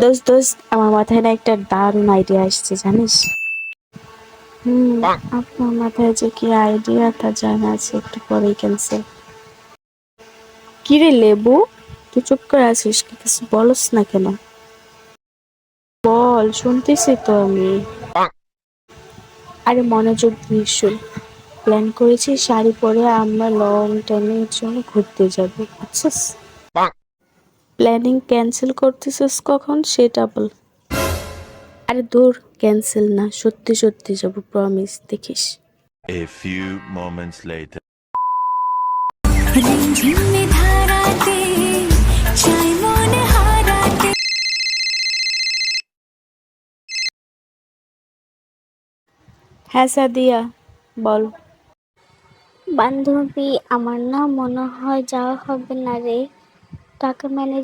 দোস্ত দোস্ত, আমার মাথায় না একটা দারুণ আইডিয়া আসছে জানিস। আপনার মাথায় যে কি আইডিয়া তা জানা আছে, একটু পরেই ক্যান্সেল। কি রে লেবু, তুই চুপ করে আছিস, কিছু বলস না কেন? বল, শুনতেছি তো আমি। আরে মনোযোগ দিয়ে শোন। প্ল্যান করেছি শাড়ি পরে আমরা লং টাইমের জন্য ঘুরতে যাবো, বুঝছিস? প্ল্যানিং ক্যান্সেল করতেছিস কখন সেটা বল। আরে দূর, ক্যান্সেল না, সত্যি সত্যি যাবো, প্রমিস, দেখিস। A few moments later. হ্যাঁ সাদিয়া, বল। বান্ধবী, আমার না মনে হয় যাওয়া হবে না রে। টাকা ম্যানেজ